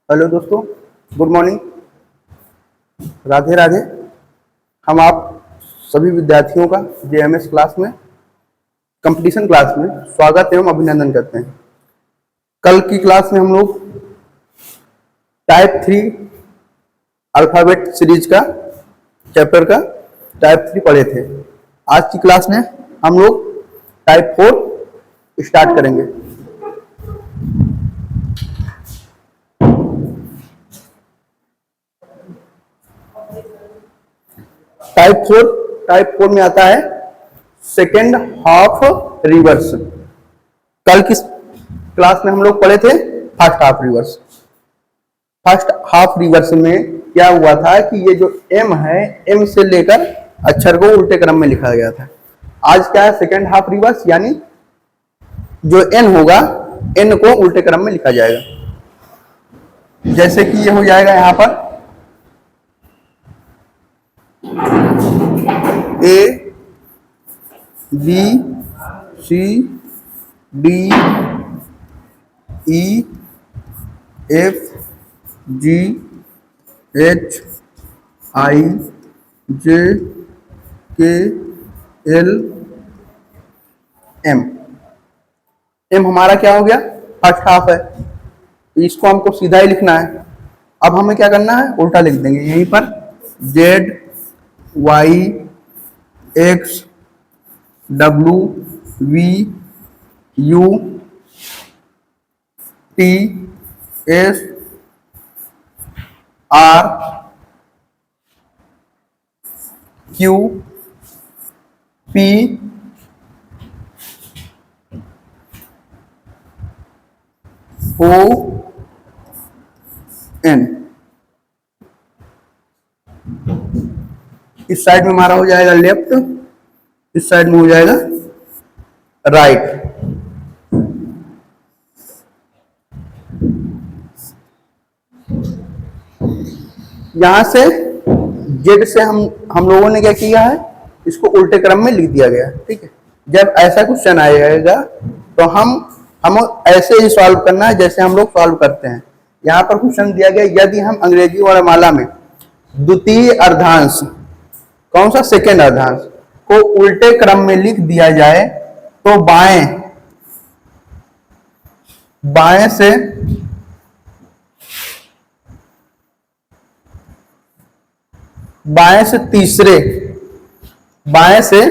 Hello दोस्तों, good morning, Radhe Radhe. हम आप सभी विद्यार्थियों का जेएमएस क्लास में, कंपटीशन क्लास में स्वागत एवं अभिनंदन करते हैं। कल की क्लास में हम लोग टाइप 3 अल्फाबेट सीरीज का चैप्टर का टाइप 3 पढ़े थे। आज की क्लास में हम लोग टाइप 4 स्टार्ट करेंगे। टाइप 4 में आता है सेकेंड हाफ रिवर्स। कल की क्लास में हम लोग पढ़े थे first half reverse. First half reverse में क्या हुआ था कि ये जो एम है, एम से लेकर अक्षर को उल्टे क्रम में लिखा गया था। आज क्या है, सेकेंड हाफ रिवर्स, यानी जो एन होगा, एन को उल्टे क्रम में लिखा जाएगा। जैसे कि ये हो जाएगा यहां पर A B C D E F G H I J K L M. M हमारा क्या हो गया, फर्स्ट हाफ है, इसको हमको सीधा ही लिखना है। अब हमें क्या करना है, उल्टा लिख देंगे। यहीं पर Z Y X W V U T S R Q P O N. इस साइड में हमारा हो जाएगा लेफ्ट, इस साइड में हो जाएगा राइट। यहां से जेड से हम लोगों ने क्या किया है, इसको उल्टे क्रम में लिख दिया गया। ठीक है, जब ऐसा क्वेश्चन आएगा तो हम ऐसे ही सॉल्व करना है जैसे हम लोग सॉल्व करते हैं। यहां पर क्वेश्चन दिया गया, यदि हम अंग्रेजी वर्णमाला में द्वितीय अर्धांश, कौन सा, सेकेंड अर्धांश को उल्टे क्रम में लिख दिया जाए तो बाएं से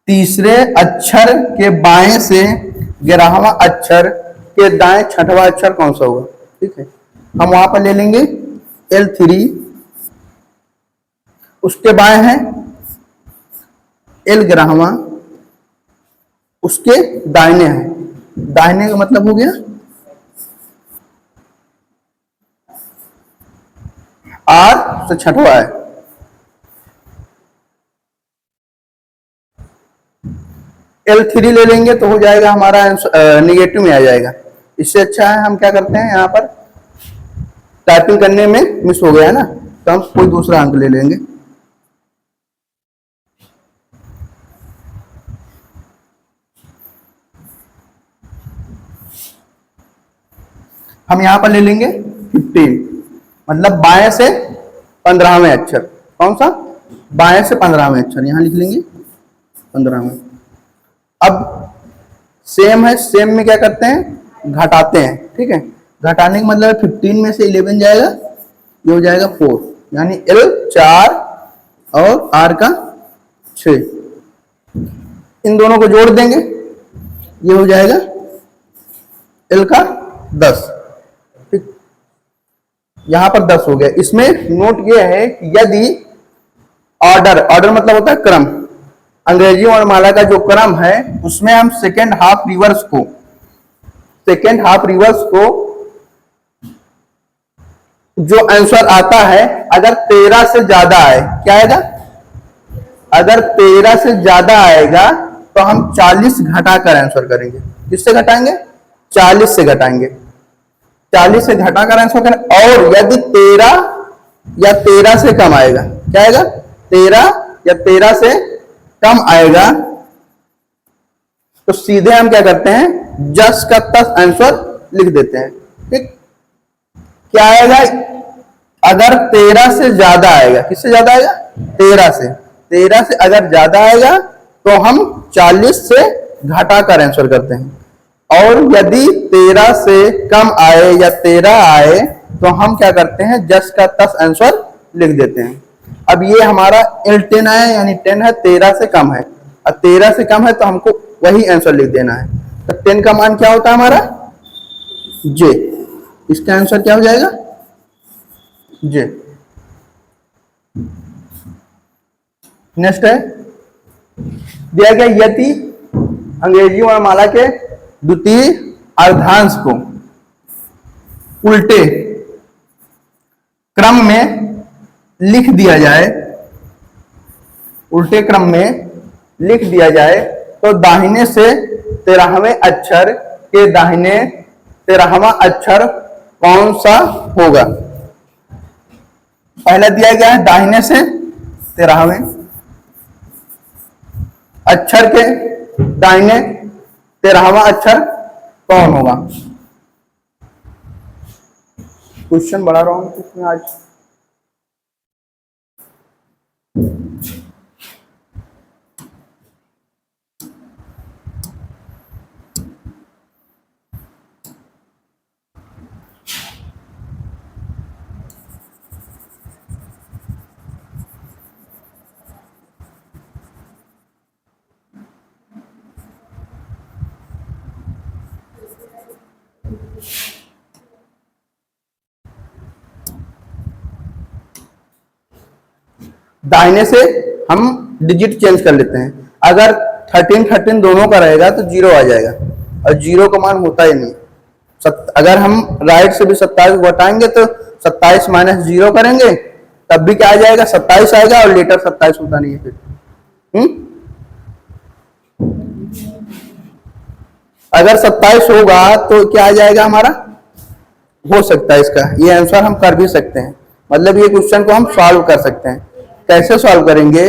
तीसरे अक्षर के बाएं से 11वां अक्षर के दाएं 6वां अक्षर कौन सा होगा। ठीक है, हम वहां पर ले लेंगे L3, उसके बाएं है L 11वां, उसके दाहिने है, दाहिने का मतलब हो गया R से 6वां है। L3 ले लेंगे तो हो जाएगा हमारा निगेटिव में आ जाएगा। इससे अच्छा है हम क्या करते हैं, यहाँ पर टाइपिंग करने में मिस हो गया है ना, तो हम कोई दूसरा अंक ले लेंगे। हम यहां पर ले लेंगे 15, मतलब बाएं से 15वें अक्षर, कौन सा, बाएं से 15वें अक्षर, यहां लिख लेंगे 15वें। अब सेम है, सेम में क्या करते हैं, घटाते हैं। ठीक है, घटाने का मतलब 15 में से 11 जाएगा, ये हो जाएगा 4, यानी L 4 और R का 6। इन दोनों को जोड़ देंगे, ये हो जाएगा L का 10। ठीक, यहां पर 10 हो गया। इसमें नोट ये है कि यदि ऑर्डर मतलब होता है क्रम, अंग्रेजी वर्णमाला का जो क्रम है उसमें हम सेकेंड हाफ रिवर्स को जो आंसर आता है, अगर 13 से ज्यादा आए, क्या आएगा, अगर 13 से ज्यादा आएगा तो हम 40 घटाकर आंसर करेंगे। किससे घटाएंगे, 40 से घटाएंगे, 40 से घटाकर आंसर करें। और यदि 13 या 13 से कम आएगा, क्या आएगा, 13 या 13 से कम आएगा तो सीधे हम क्या करते हैं, जस का तस आंसर लिख देते हैं। ठीक, क्या आएगा, अगर 13 से ज्यादा आएगा, किससे ज्यादा आएगा, 13 से अगर ज्यादा आएगा तो हम 40 से घटा कर आंसर करते हैं, और यदि 13 से कम आए या 13 आए तो हम क्या करते हैं, जस का तस आंसर लिख देते हैं। अब ये हमारा L10 है, यानी 10 है, 13 से कम है, और 13 से कम है तो हमको वही आंसर लिख देना है। तो 10 का मान क्या होता है हमारा, जे। इसका आंसर क्या हो जाएगा, जे। नेक्स्ट है, दिया गया यदि अंग्रेजी वर्णमाला के द्वितीय अर्धांश को उल्टे क्रम में लिख दिया जाए, उल्टे क्रम में लिख दिया जाए तो दाहिने से 13वें अक्षर के दाहिने 13वां अक्षर कौन सा होगा। पहला दिया गया है दाहिने से 13वें अक्षर के दाहिने 13वां अक्षर कौन होगा। क्वेश्चन बढ़ा रहा हूं इसमें आज। दाहिने से हम डिजिट चेंज कर लेते हैं। अगर 13 दोनों का रहेगा तो 0 आ जाएगा, और 0 का मान होता ही नहीं। अगर हम राइट से भी 27 को घटाएंगे तो 27 माइनस 0 करेंगे तब भी क्या आ जाएगा, 27 आएगा, और लेटर 27 होता नहीं है फिर। अगर 27 होगा तो क्या आ जाएगा हमारा, हो सकता है इसका ये आंसर हम कर भी सकते हैं, मतलब ये क्वेश्चन को हम सॉल्व कर सकते हैं। कैसे सॉल्व करेंगे,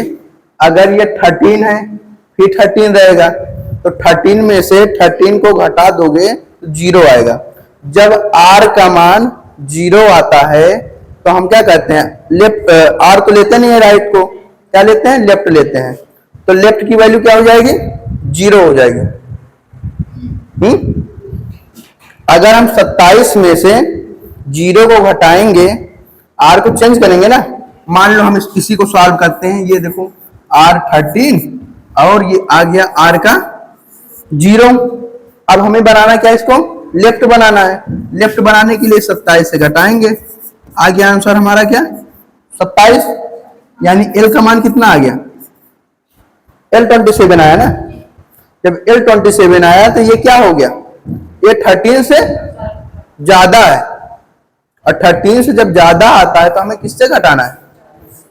अगर ये 13 है फिर 13 रहेगा तो 13 में से 13 को घटा दोगे तो 0 आएगा। जब r का मान 0 आता है तो हम क्या करते हैं, लेफ्ट r को लेते नहीं है, राइट को क्या लेते हैं, लेफ्ट लेते हैं। तो लेफ्ट की वैल्यू क्या हो जाएगी, 0 हो जाएगी। अगर हम 27 में से 0 को घटाएंगे, r को चेंज करेंगे ना, मान लो हम इसी को सॉल्व करते हैं। ये देखो r13 और ये आ गया r का 0। अब हमें बनाना क्या, इसको लेफ्ट बनाना है। लेफ्ट बनाने के लिए 27 से घटाएंगे, आ गया आंसर हमारा क्या, 27। यानी l का मान कितना आ गया, L27 आया ना। जब L27 आया तो ये क्या हो गया, ये 13 से ज्यादा है, और 13 से जब ज्यादा आता है तो हमें किससे घटाना है,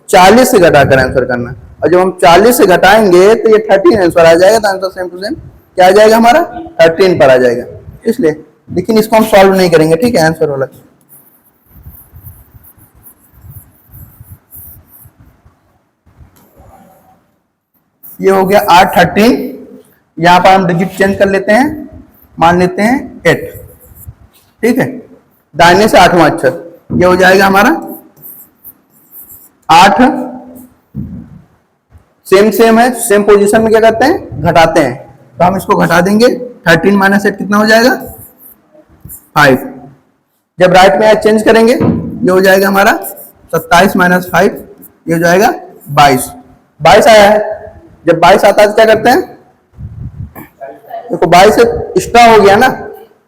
40 से घटाकर आंसर करना है। और जब हम 40 से घटाएंगे तो ये 13 आंसर आ जाएगा, तो आंसर सेम टू सेम क्या आ जाएगा हमारा, 13 पर आ जाएगा। इसलिए लेकिन इसको हम सॉल्व नहीं करेंगे, ठीक है, आंसर वाला। ये हो गया R13। यहां पर हम डिजिट चेंज कर लेते हैं, मान लेते हैं 8, ठीक है। दाहिने से 8वां अक्षर ये हो जाएगा हमारा 8। सेम है, सेम पोजीशन में क्या करते हैं, घटाते हैं। तो हम इसको घटा देंगे, 13 माइनस 8 कितना हो जाएगा, 5। जब राइट में चेंज करेंगे ये हो जाएगा हमारा 27 माइनस 5, ये हो जाएगा 22। 22 आया है। जब 22 आता है तो क्या करते हैं, देखो 22 से एक्स्ट्रा हो गया ना,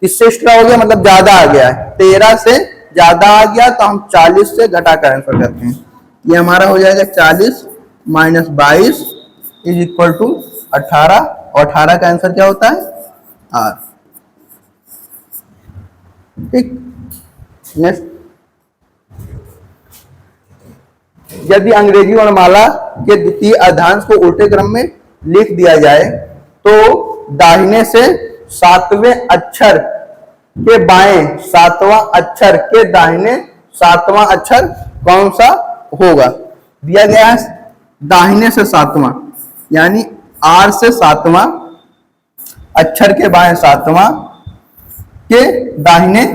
इससे एक्स्ट्रा हो गया मतलब ज्यादा आ गया है, 13 से ज्यादा आ गया तो हम 40 से घटा कर आंसर करते हैं। ये हमारा हो जाएगा 40 माइनस 22 इज इक्वल टू 18, और 18 का आंसर क्या होता है, R। ठीक। नेक्स्ट, यदि अंग्रेजी वर्णमाला के द्वितीय अर्धांश को उल्टे क्रम में लिख दिया जाए तो दाहिने से 7वें अक्षर के बाएं 7वां अक्षर के दाहिने 7वां अक्षर कौन सा होगा। दिया गया है दाहिने से 7वां, यानी R से 7वां अक्षर के बाएं 7वां के दाहिने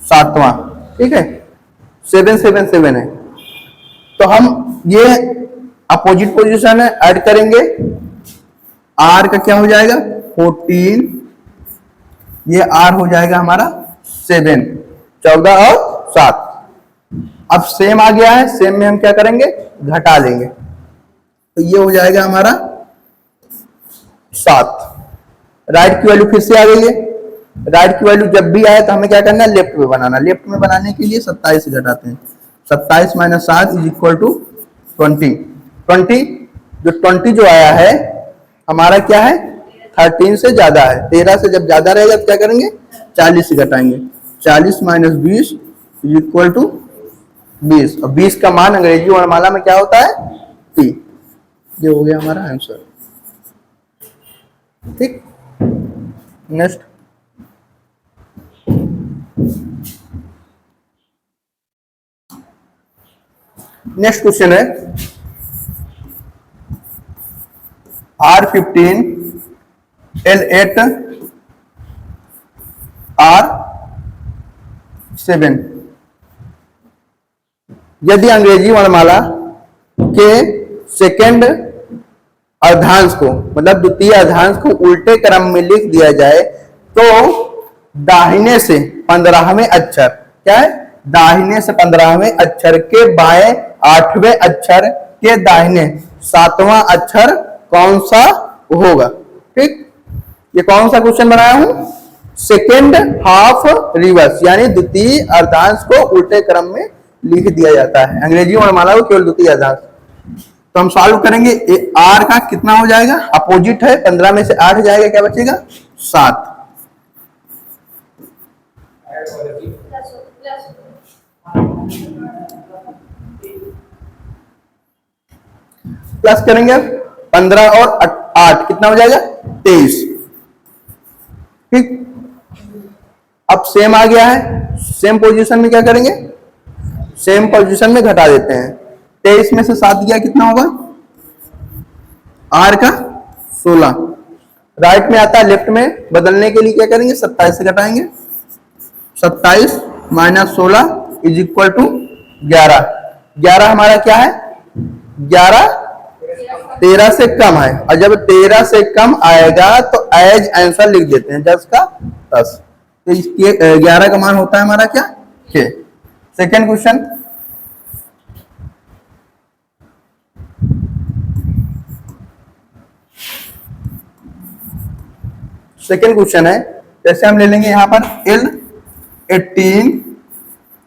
7वां, ठीक है, 777 है। तो हम ये अपोजिट पोजीशन है, ऐड करेंगे, आर का क्या हो जाएगा 14, ये आर हो जाएगा हमारा 7, 14 और 7। अब सेम आ गया है, सेम में हम क्या करेंगे घटा लेंगे, तो ये हो जाएगा हमारा 7। राइट की वैल्यू फिर से आ गई है। राइट की वैल्यू जब भी आए तो हमें क्या करना है लेफ्ट में बनाना। लेफ्ट में बनाने के लिए 27 से घटाते हैं, 27 माइनस 7 इज इक्वल टू 20। 20 जो आया है हमारा क्या है 13 से ज्यादा है। 13 से जब ज्यादा रहेगा तो क्या करेंगे 40 से घटाएंगे। 40 माइनस 20 इज इक्वल टू 20, और 20 का मान अंग्रेजी वर्णमाला में क्या होता है P। ये हो गया हमारा आंसर। ठीक, नेक्स्ट क्वेश्चन है R15 L8 R7। यदि अंग्रेजी वर्णमाला के सेकेंड अर्धांश को मतलब द्वितीय अर्धांश को उल्टे क्रम में लिख दिया जाए तो दाहिने से 15वें अक्षर क्या है, दाहिने से 15वें अक्षर के बाएं 8वें अक्षर के दाहिने 7वां अक्षर कौन सा होगा। ठीक, ये कौन सा क्वेश्चन बनाया हूं, सेकेंड हाफ रिवर्स, यानी द्वितीय अर्धांश को उल्टे क्रम में लिख दिया जाता है अंग्रेजी वर्णमाला को केवल द्वितीय अर्धांश। तो हम सॉल्व करेंगे, आर का कितना हो जाएगा, अपोजिट है, 15 में से 8 जाएगा, क्या बचेगा 7। प्लस करेंगे 15 और 8 कितना हो जाएगा 23। ठीक, अब सेम आ गया है, सेम पोजीशन में क्या करेंगे, सेम पोजीशन में घटा देते हैं। 23 में से 7 गया कितना होगा, आर का 16। राइट में आता है, लेफ्ट में बदलने के लिए क्या करेंगे 27 से घटाएंगे। 27 माइनस 16 इज इक्वल टू 11। 11 हमारा क्या है, 11 13 से कम है, और जब 13 से कम आएगा तो एज आंसर लिख देते हैं 10 का 10। तो इसके 11 का मान होता है हमारा क्या के। सेकेंड क्वेश्चन, है, जैसे हम ले लेंगे यहां पर L18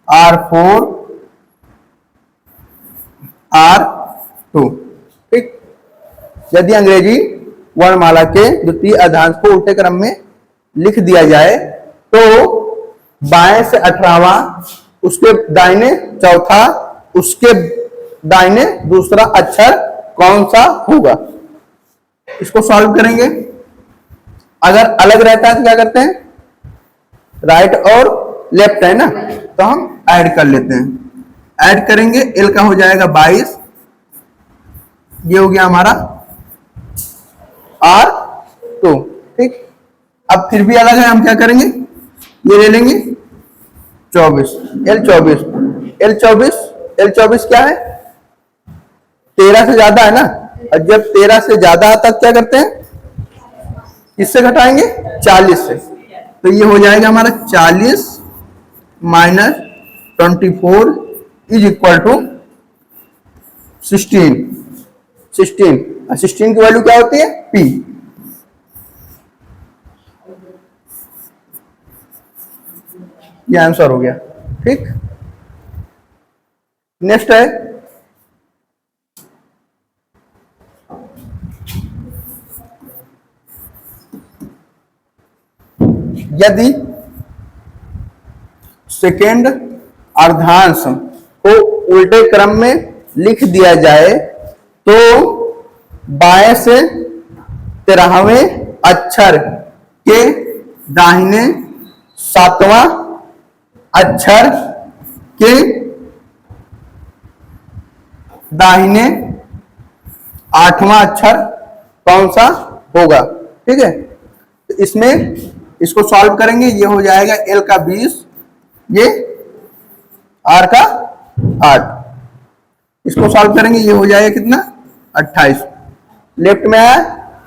R4 R2। ठीक, यदि अंग्रेजी वर्णमाला के द्वितीय अर्धांश को उल्टे क्रम में लिख दिया जाए तो बाएं से 18वां, उसके दाहिने चौथा, उसके दाहिने दूसरा अक्षर कौन सा होगा। इसको सॉल्व करेंगे, अगर अलग रहता है तो क्या करते हैं, राइट और लेफ्ट है ना, तो हम ऐड कर लेते हैं। ऐड करेंगे, एल का हो जाएगा 22, ये हो गया हमारा R2। ठीक, अब फिर भी अलग है, हम क्या करेंगे, ये ले लेंगे 24, L24 क्या है 13 से ज्यादा है ना, और जब 13 से ज्यादा आता है क्या करते हैं, किससे घटाएंगे 40 से। तो ये हो जाएगा हमारा 40 माइनस 24 इज इक्वल टू 16। 16 की वैल्यू क्या होती है P। ये आंसर हो गया। ठीक, नेक्स्ट है यदि सेकेंड अर्धांश को उल्टे क्रम में लिख दिया जाए तो बाएं से 13वें अक्षर के दाहिने 7वां अक्षर के दाहिने 8वां अक्षर कौन सा होगा। ठीक है, तो इसमें इसको सॉल्व करेंगे, ये हो जाएगा L का 20, ये आर का 8। इसको सॉल्व करेंगे, ये हो जाएगा कितना 28। लेफ्ट में है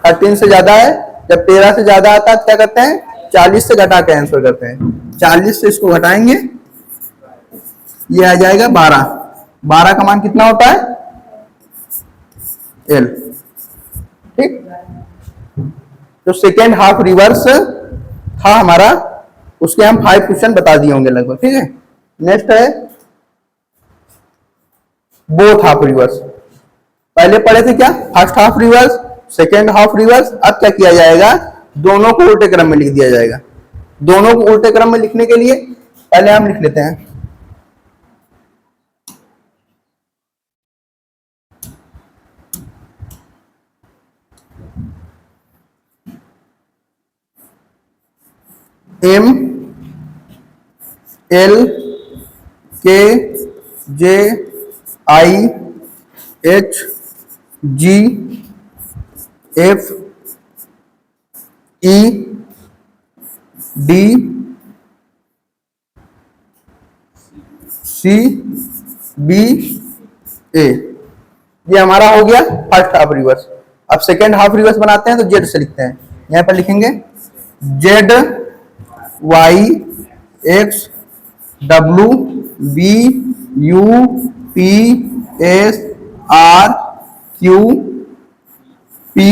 13 से ज्यादा है, जब 13 से ज्यादा आता है क्या करते हैं 40 से घटा के आंसर करते हैं। 40 से इसको घटाएंगे, ये आ जाएगा 12। 12 का मान कितना होता है एल। ठीक, तो सेकेंड हाफ रिवर्स था हमारा, उसके हम 5 क्वेश्चन बता दिए होंगे लगभग। ठीक है, नेक्स्ट है बोथ हाफ रिवर्स। पहले पढ़े थे क्या, first half reverse, second half reverse. अब क्या किया जाएगा, दोनों को उल्टे क्रम में लिख दिया जाएगा। दोनों को उल्टे क्रम में लिखने के लिए पहले हम लिख लेते हैं M L K J I H G F E D C B A. ये हमारा हो गया फर्स्ट हाफ रिवर्स। अब सेकेंड हाफ रिवर्स बनाते हैं तो जेड से लिखते हैं। यहां पर लिखेंगे Z Y X W B U P S R Q P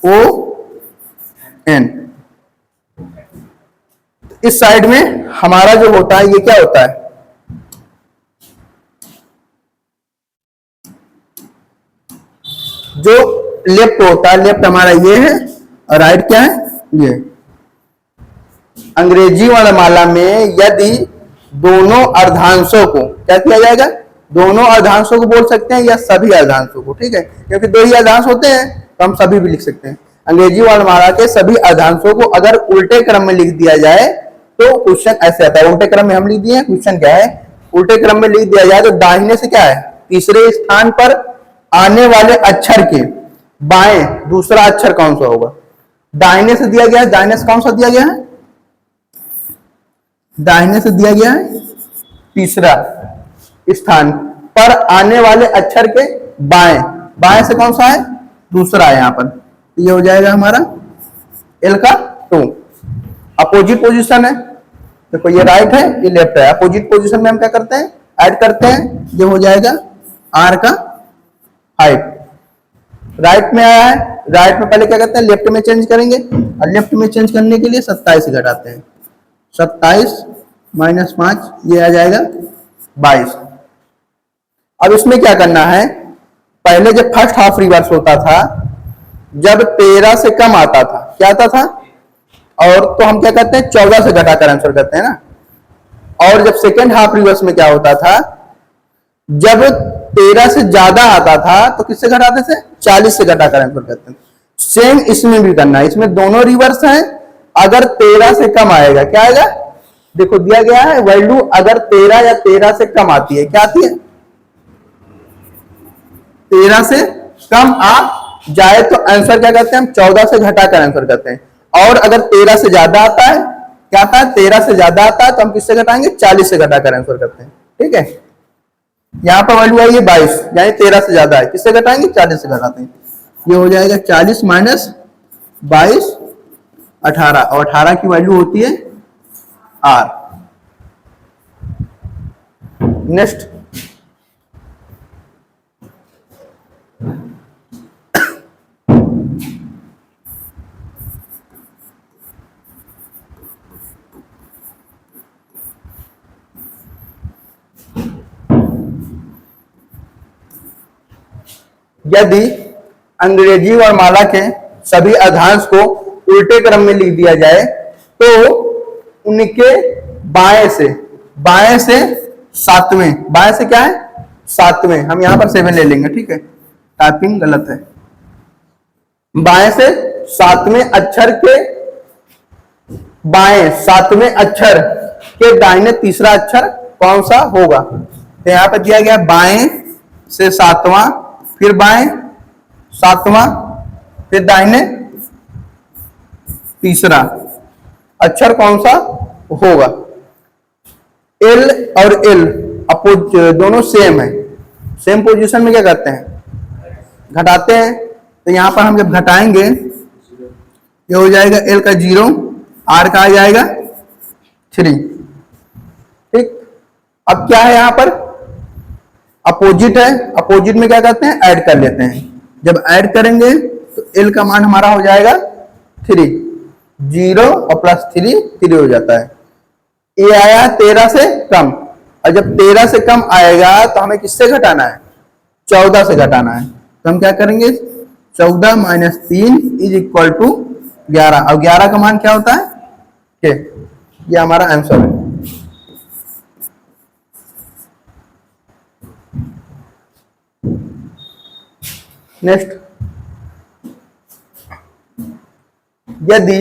O N. इस साइड में हमारा जो होता है ये क्या होता है, जो लेफ्ट होता है, लेफ्ट हमारा ये है और राइट क्या है ये। अंग्रेजी वर्णमाला में यदि दोनों अर्धांशों को क्या किया जाएगा, दोनों अर्धांशों को बोल सकते हैं या सभी अर्धांशों को। ठीक है, क्योंकि दो ही अर्धांश होते हैं तो हम सभी भी लिख सकते हैं। अंग्रेजी वर्णमाला के सभी अर्धांशों को अगर उल्टे क्रम में लिख दिया जाए तो क्वेश्चन ऐसे आता है। उल्टे क्रम में हम लिख दिए, क्वेश्चन क्या है, उल्टे क्रम में लिख दिया जाए तो दाहिने से क्या है, तीसरे स्थान पर आने वाले अक्षर के बाएं दूसरा अक्षर कौन सा होगा। दाहिने से दिया गया है, दाहिने से कौन सा दिया गया है, दाहिने से दिया गया है तीसरा स्थान पर आने वाले अक्षर के बाएं, बाएं से कौन सा है, दूसरा है। यहां पर ये हो जाएगा हमारा एल का 2। अपोजिट पोजीशन है, देखो ये राइट है ये लेफ्ट है, अपोजिट पोजीशन में हम क्या करते हैं ऐड करते हैं, ये हो जाएगा आर का 5। राइट में आया है, राइट में पहले क्या करते हैं लेफ्ट में चेंज करेंगे, और लेफ्ट में चेंज करने के लिए 27 घटाते हैं। 27 माइनस 5 ये आ जाएगा 22। अब इसमें क्या करना है, पहले जब फर्स्ट हाफ रिवर्स होता था, जब 13 से कम आता था क्या आता था, और तो हम क्या करते हैं 14 से घटाकर आंसर करते हैं ना। और जब सेकेंड हाफ रिवर्स में क्या होता था, जब 13 से ज्यादा आता था तो किससे घटाते थे, 40 से घटाकर आंसर करते हैं। सेम इसमें भी करना है, इसमें दोनों रिवर्स हैं। अगर 13 से कम आएगा क्या आएगा, देखो दिया गया है वैल्यू, अगर 13 या 13 से कम आती है क्या आती है, 13 से कम आ जाए तो आंसर क्या करते हैं हम 14 से घटाकर आंसर करते हैं। और अगर 13 से ज्यादा आता है क्या आता है, 13 से ज्यादा आता है तो हम किससे घटाएंगे 40 से घटाकर आंसर करते हैं। ठीक है, यहां पर वैल्यू आई है 22 यानी 13 से ज्यादा है, किससे घटाएंगे 40 से घटाते हैं। ये हो जाएगा 40 माइनस 22 18, और 18 की वैल्यू होती है आर। नेक्स्ट यदि अंग्रेजी वर्णमाला के सभी अर्धांश को उल्टे क्रम में लिख दिया जाए तो उनके बाएं से सातवें, बाएं से क्या है सातवें, हम यहां पर 7 ले लेंगे। ठीक है, टाइपिंग गलत है। बाएं से सातवें अक्षर के बाएं सातवें अक्षर के दाहिने तीसरा अक्षर कौन सा होगा। तो यहां पर दिया गया बाएं से सातवां, फिर बाएं सातवां, फिर दाहिने तीसरा अक्षर कौन सा होगा। एल और एल अपोज दोनों सेम है, सेम पोजीशन में क्या करते हैं, घटाते हैं। तो यहां पर हम जब घटाएंगे ये हो जाएगा एल का 0, आर का आ जाएगा 3। ठीक, अब क्या है यहां पर अपोजिट है, अपोजिट में क्या करते हैं, ऐड कर लेते हैं। जब ऐड करेंगे तो एल का मान हमारा हो जाएगा 3, 0 और प्लस 3 3 हो जाता है। ये आया 13 से कम, और जब 13 से कम आएगा तो हमें किससे घटाना है, 14 से घटाना है। तो हम क्या करेंगे, 14 माइनस 3 इज इक्वल टू 11, और 11 का मान क्या होता है के, ये हमारा आंसर है। नेक्स्ट, यदि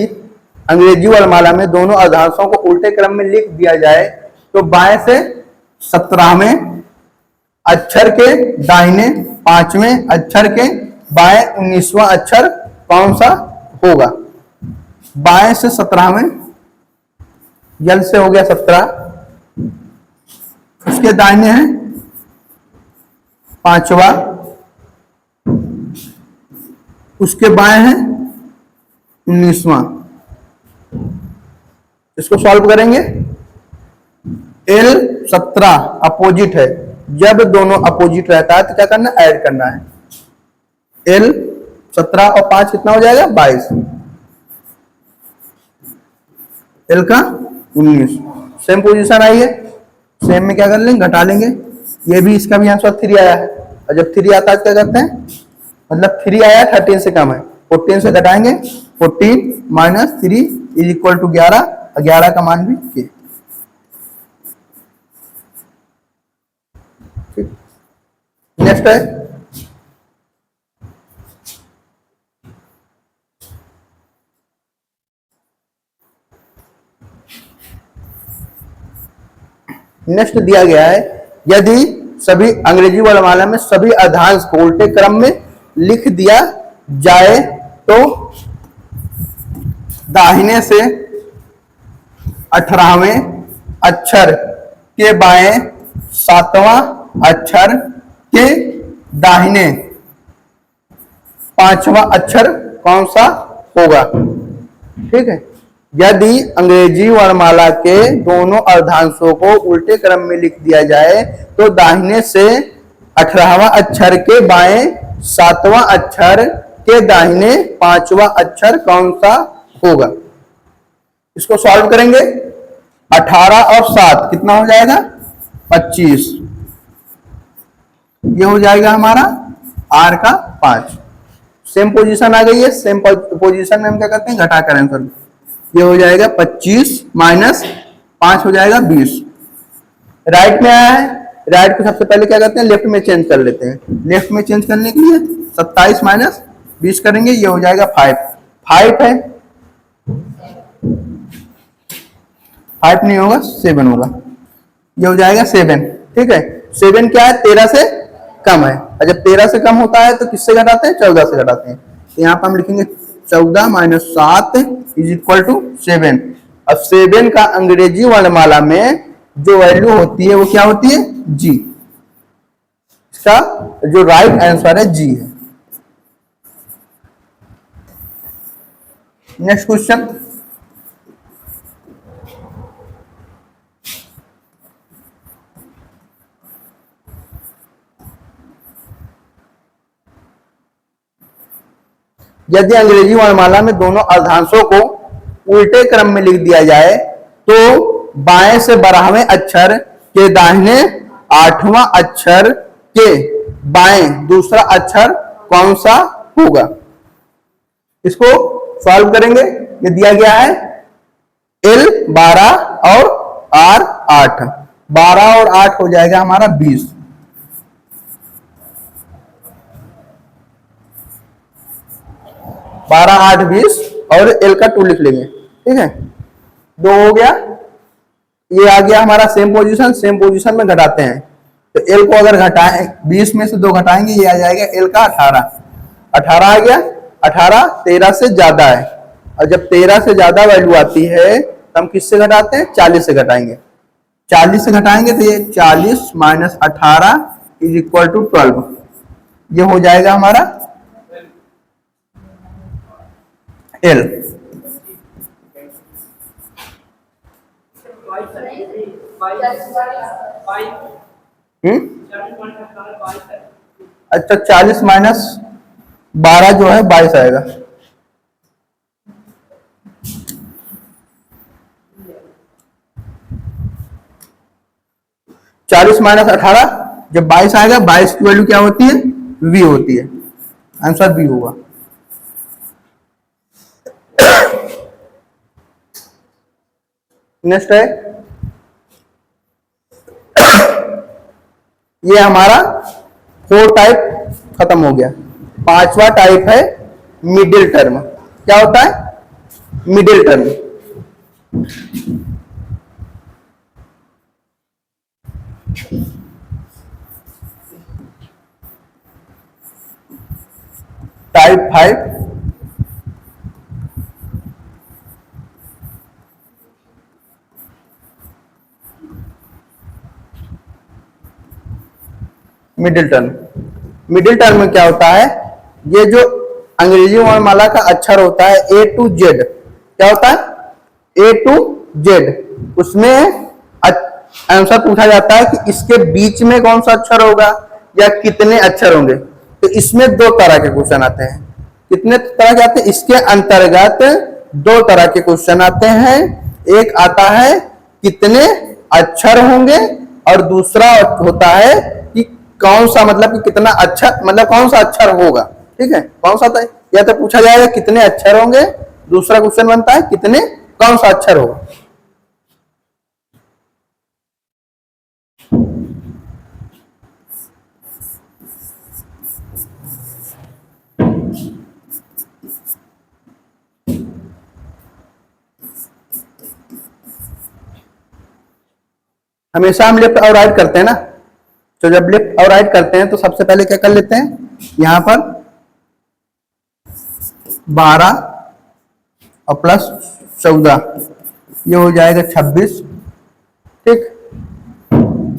अंग्रेजी वर्णमाला में दोनों अर्धांशों को उल्टे क्रम में लिख दिया जाए तो बाएं से 17वें अक्षर के दाहिने 5वें अक्षर के बाएं 19वां अक्षर कौन सा होगा। बाएं से 17वें, यल से हो गया 17, उसके दाहिने हैं 5वां, उसके बाएं हैं 19वां। इसको सॉल्व करेंगे, एल 17 अपोजिट है, जब दोनों अपोजिट रहता है तो क्या करना है, ऐड करना है। एल 17 और 5 कितना हो जाएगा 22, एल का 19, सेम पोजीशन आई है, सेम में क्या कर लेंगे, घटा लेंगे। ये भी, इसका भी आंसर 3 आया है, और जब 3 आता है क्या करते हैं, मतलब 3 आया 13 से कम है, 14 से घटाएंगे, 14 माइनस 3 इज इक्वल टू 11, और 11 का मान भी के। ठीक, नेक्स्ट है नेक्स्ट दिया गया है, यदि सभी अंग्रेजी वर्णमाला में सभी अर्धांश को उल्टे क्रम में लिख दिया जाए तो दाहिने से 18वें अक्षर के बाएं 7वां अक्षर के दाहिने 5वां अक्षर कौन सा होगा। ठीक है, यदि अंग्रेजी वर्णमाला के दोनों अर्धांशों को उल्टे क्रम में लिख दिया जाए तो दाहिने से 18वां अक्षर के बाएं 7वां अक्षर के दाहिने 5वां अक्षर कौन सा होगा। इसको सॉल्व करेंगे, 18 और 7 कितना हो जाएगा 25, ये हो जाएगा हमारा आर का 5। सेम पोजीशन आ गई है, सेम पोजीशन में हम क्या करते हैं, घटा कर आंसर, ये हो जाएगा 25 माइनस 5 हो जाएगा 20। राइट में आया है, राइट को सबसे पहले क्या करते हैं, लेफ्ट में चेंज कर लेते हैं। लेफ्ट में चेंज करने के लिए 27 माइनस 20 करेंगे, ये हो जाएगा 5। 5 है, 5 नहीं होगा 7 होगा, ये हो जाएगा 7। ठीक है, 7 क्या है, 13 से कम है, और जब 13 से कम होता है तो किससे घटाते हैं, 14 से घटाते हैं। तो यहाँ पर हम लिखेंगे 14 माइनस 7 इज इक्वल टू 7। अब 7 का अंग्रेजी वर्णमाला में जो वैल्यू होती है वो क्या होती है, जी। इसका जो राइट आंसर है जी है। नेक्स्ट क्वेश्चन, यदि अंग्रेजी वर्णमाला में दोनों अर्धांशों को उल्टे क्रम में लिख दिया जाए तो बाएं से 12वें अक्षर के दाहिने 8वां अक्षर के बाएं दूसरा अक्षर कौन सा होगा। इसको सॉल्व करेंगे, ये दिया गया है एल 12 और आर 8, 12 और 8 हो जाएगा हमारा 20। बारह 8 20 और एल का 2 लिख लेंगे। ठीक है, 2 हो गया, ये आ गया हमारा सेम पोजीशन, सेम पोजीशन में घटाते हैं। तो एल को अगर घटाएं 20 में से 2 घटाएंगे, ये आ जाएगा एल का 18। 18 आ गया, 18 13 से ज्यादा है, और जब 13 से ज्यादा वैल्यू आती है तो हम किससे घटाते हैं, 40 से घटाएंगे। 40 से घटाएंगे तो ये 40 माइनस 18 इज इक्वल टू 12। ये हो जाएगा हमारा एल। अच्छा 40 माइनस 12 जो है 22 आएगा। चालीस माइनस 18 जब 22 आएगा, 22 की वैल्यू क्या होती है? v होती है। आंसर v होगा। नेक्स्ट है, ये हमारा 4 टाइप खत्म हो गया। 5वां टाइप है मिडिल टर्म। क्या होता है? Middle term. Type 5 middle term. Middle term में क्या होता है? ये जो अंग्रेजी वर्णमाला का अक्षर होता है A to Z, क्या होता है? A to Z, उसमें आंसर पूछा जाता है कि इसके बीच में कौन सा अक्षर होगा या कितने अक्षर होंगे। तो इसमें 2 तरह के क्वेश्चन आते हैं। कितने तरह के आते हैं? इसके अंतर्गत 2 तरह के क्वेश्चन आते हैं। एक आता है कितने अक्षर होंगे, और दूसरा होता है कि कौन सा, मतलब कि कितना अक्षर, मतलब कौन सा अक्षर होगा। ठीक है, कौन सा था? या तो पूछा जाएगा कितने अक्षर होंगे, दूसरा क्वेश्चन बनता है कितने, कौन सा अक्षर होगा। हमेशा हम लेफ्ट और राइट करते हैं ना, तो जब लेफ्ट और राइट करते हैं तो सबसे पहले क्या कर लेते हैं, यहां पर 12 और प्लस 14, ये हो जाएगा 26। ठीक,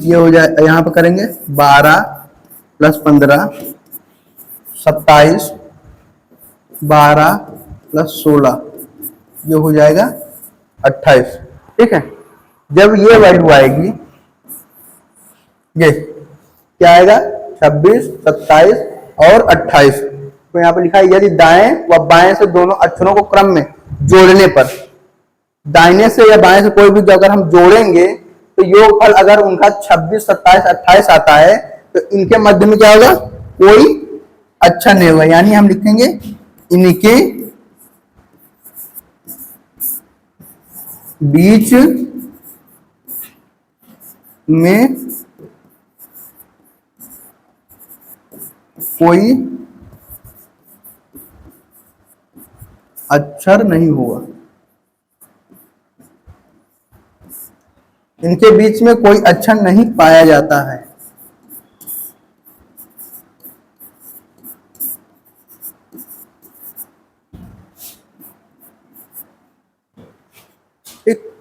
ये हो जाए, यहां पर करेंगे 12 प्लस 15 27, 12 प्लस 16 ये हो जाएगा 28। ठीक है, जब ये वैल्यू आएगी, ये क्या आएगा? 26, 27 और 28। तो यहाँ पे लिखा है यदि दाएं व बाएं से दोनों अक्षरों को क्रम में जोड़ने पर, दाहिने से या बाएं से कोई भी अगर हम जोड़ेंगे तो योगफल अगर उनका 26, 27, 28 आता है तो इनके मध्य में क्या होगा? कोई अक्षर नहीं होगा। यानी हम लिखेंगे इनके बीच में कोई अक्षर नहीं होगा। इनके बीच में कोई अक्षर नहीं पाया जाता है। ठीक,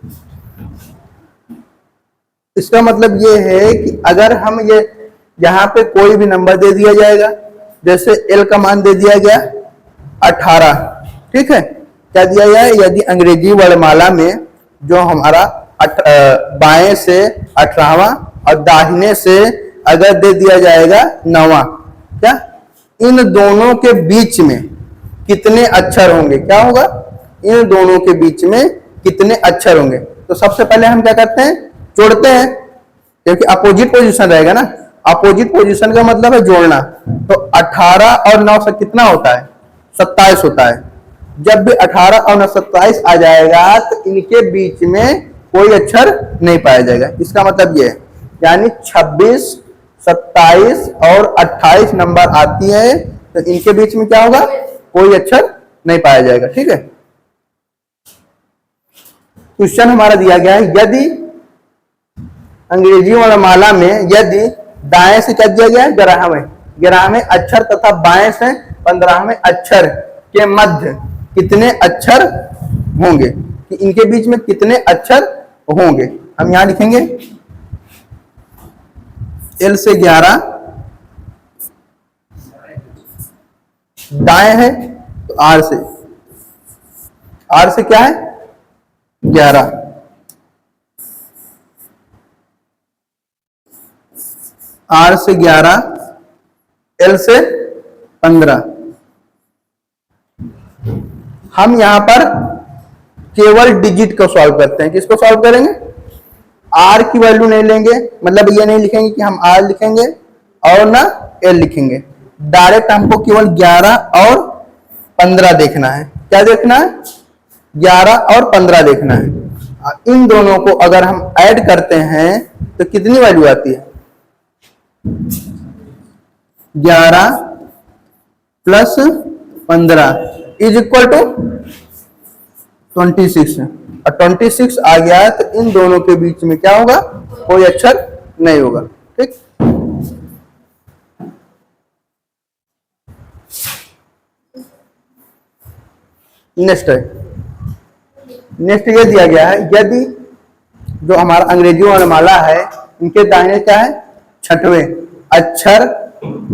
इसका मतलब ये है कि अगर हम ये यहां पे कोई भी नंबर दे दिया जाएगा, जैसे L का मान दे दिया गया 18। ठीक है, क्या दिया गया है? यदि अंग्रेजी वर्णमाला में जो हमारा बाएं से 18वां और दाहिने से अगर दे दिया जाएगा 9वां, क्या इन दोनों के बीच में कितने अक्षर होंगे? क्या होगा? इन दोनों के बीच में कितने अक्षर होंगे। तो सबसे पहले हम क्या करते हैं? जोड़ते हैं, क्योंकि अपोजिट पोजीशन रहेगा ना। अपोजिट पोजीशन का मतलब है जोड़ना। तो 18 और 9 से कितना होता है? 27 होता है। जब भी 18 और 9 27 आ जाएगा तो इनके बीच में कोई अक्षर नहीं पाया जाएगा। इसका मतलब ये है, यानी 26, 27 और 28 नंबर आती है तो इनके बीच में क्या होगा? कोई अक्षर नहीं पाया जाएगा। ठीक है, क्वेश्चन हमारा दिया गया है यदि अंग्रेजी वर्णमाला में यदि दाएं से क्या दिया गया है? 11वें अक्षर तथा बाएं से 15वें अक्षर के मध्य कितने अक्षर होंगे, कि इनके बीच में कितने अक्षर होंगे। हम यहां लिखेंगे एल से 11, दाएं है तो आर से क्या है 11, आर से 11, एल से 15। हम यहां पर केवल डिजिट को सॉल्व करते हैं। किसको सॉल्व करेंगे? आर की वैल्यू नहीं लेंगे, मतलब ये नहीं लिखेंगे कि हम आर लिखेंगे और ना एल लिखेंगे। डायरेक्ट हमको केवल 11 और 15 देखना है। क्या देखना है? 11 और 15 देखना है। इन दोनों को अगर हम ऐड करते हैं तो कितनी वैल्यू आती है? 11 प्लस 15 इज इक्वल टू 26। और 26 आ गया है तो इन दोनों के बीच में क्या होगा? कोई अक्षर नहीं होगा। ठीक, नेक्स्ट ये दिया गया है, यदि जो हमारा अंग्रेजी वर्णमाला है इनके दाहिने क्या है? छठवें अक्षर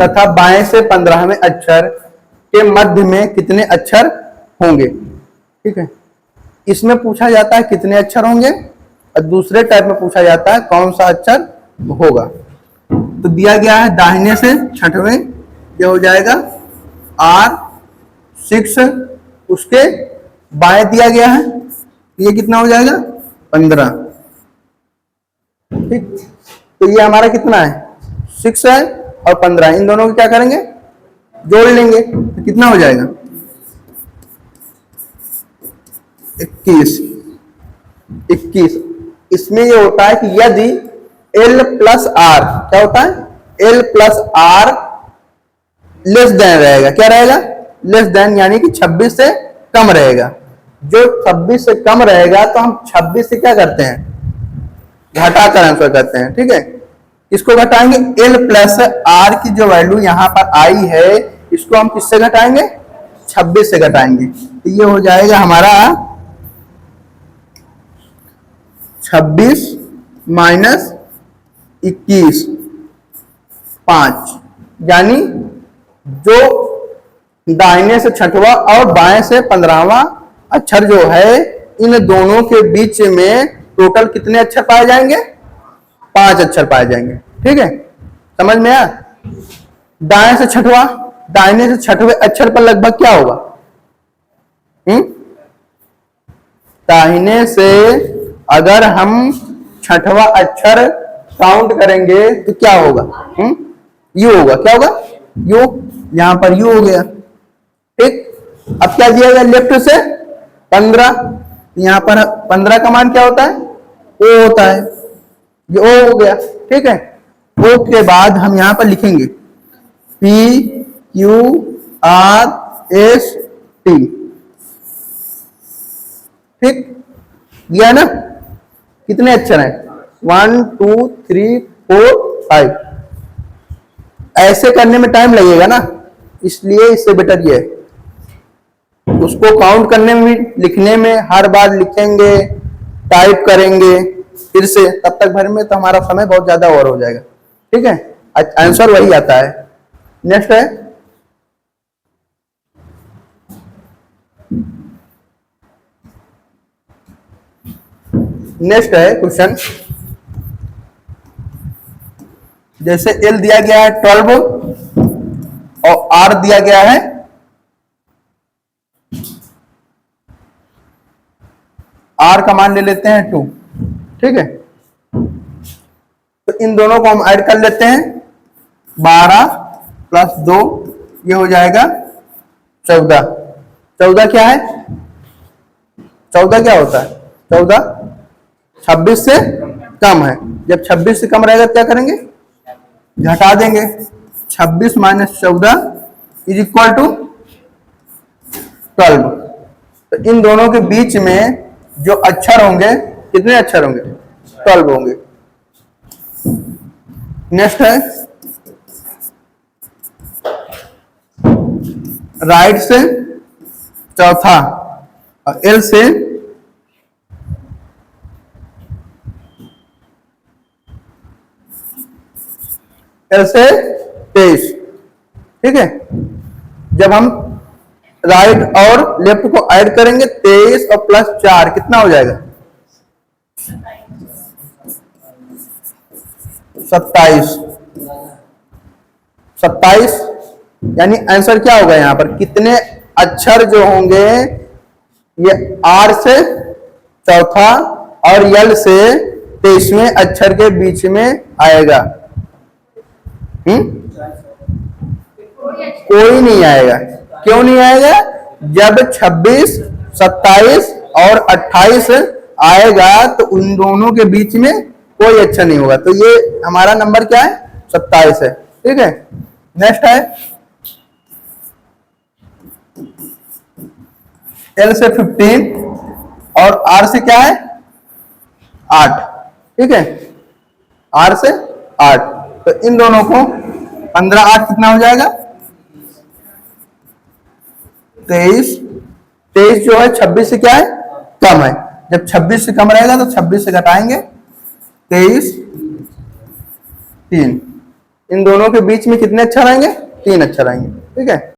तथा बाएं से 15वें अक्षर के मध्य में कितने अक्षर होंगे। ठीक है, इसमें पूछा जाता है कितने अक्षर होंगे और दूसरे टाइप में पूछा जाता है कौन सा अक्षर होगा। तो दिया गया है दाहिने से छठवें, ये हो जाएगा R6, उसके बाएं दिया गया है, ये कितना हो जाएगा? 15। ठीक, तो ये हमारा कितना है? 6 है और 15, इन दोनों को क्या करेंगे? जोड़ लेंगे तो कितना हो जाएगा? 21। इसमें ये होता है कि यदि L प्लस आर, क्या होता है? L plus R less than रहेगा। क्या रहेगा? लेस देन, यानी कि 26 से कम रहेगा। जो 26 से कम रहेगा तो हम 26 से क्या करते हैं? घटाकर आंसर करते हैं। ठीक है, इसको घटाएंगे। L प्लस आर की जो वैल्यू यहां पर आई है इसको हम किससे घटाएंगे? 26 से घटाएंगे। तो ये हो जाएगा हमारा 26 माइनस 21, 5, यानी जो दाहिने से छठवां और बाएं से 15वां अक्षर जो है इन दोनों के बीच में टोटल कितने अक्षर पाए जाएंगे? 5 अक्षर पाए जाएंगे। ठीक है, समझ में आया? दाएं से छठवां, दाहिने से छठवें अक्षर पर लगभग क्या होगा? दाहिने से अगर हम छठवां अक्षर काउंट करेंगे तो क्या होगा? यू होगा। क्या होगा? यू, यहां पर यू हो गया। ठीक, अब क्या दिया गया? लेफ्ट से 15, यहां पर 15 का मान क्या होता है? ओ होता है, ये ओ हो गया। ठीक है, ओ के बाद हम यहां पर लिखेंगे PQRST। ठीक, दिया ना? कितने अक्षर हैं? 1 2 3 4 5। ऐसे करने में टाइम लगेगा ना, इसलिए इससे बेटर ये है। उसको काउंट करने में, लिखने में हर बार लिखेंगे, टाइप करेंगे फिर से, तब तक भर में तो हमारा समय बहुत ज्यादा और हो जाएगा। ठीक है, आंसर वही आता है। नेक्स्ट है क्वेश्चन। जैसे L दिया गया है 12 और R दिया गया है 'R' का मान ले लेते हैं 2। ठीक है, तो इन दोनों को हम ऐड कर लेते हैं। 12 प्लस 2 ये हो जाएगा 14। 14 क्या है? 14 क्या होता है? 14 26 से कम है। जब 26 से कम रहेगा क्या करेंगे? घटा देंगे। 26 माइनस 14 इज इक्वल टू 12। तो इन दोनों के बीच में जो अक्षर होंगे, कितने अक्षर होंगे? 12 होंगे। नेक्स्ट है राइट से चौथा और L से एल से 23, ठीक है। जब हम राइट और लेफ्ट को ऐड करेंगे 23 और प्लस 4 कितना हो जाएगा? 27। 27 यानी आंसर क्या होगा यहां पर? कितने अक्षर जो होंगे ये आर से चौथा और यल से 23वें अक्षर के बीच में आएगा? कोई नहीं आएगा। क्यों नहीं आएगा? जब 26, 27 और 28 आएगा तो उन दोनों के बीच में कोई अक्षर नहीं होगा। तो ये हमारा नंबर क्या है? 27 है, ठीक है। नेक्स्ट है एल से 15 और आर से क्या है? 8, ठीक है। आर से 8, तो इन दोनों को 15 8 कितना हो जाएगा? 23। 23 जो है 26 से क्या है? कम है। जब 26 से कम रहेगा तो 26 से घटाएंगे 23 3। इन दोनों के बीच में कितने अक्षर आएंगे? 3 अक्षर आएंगे, ठीक है।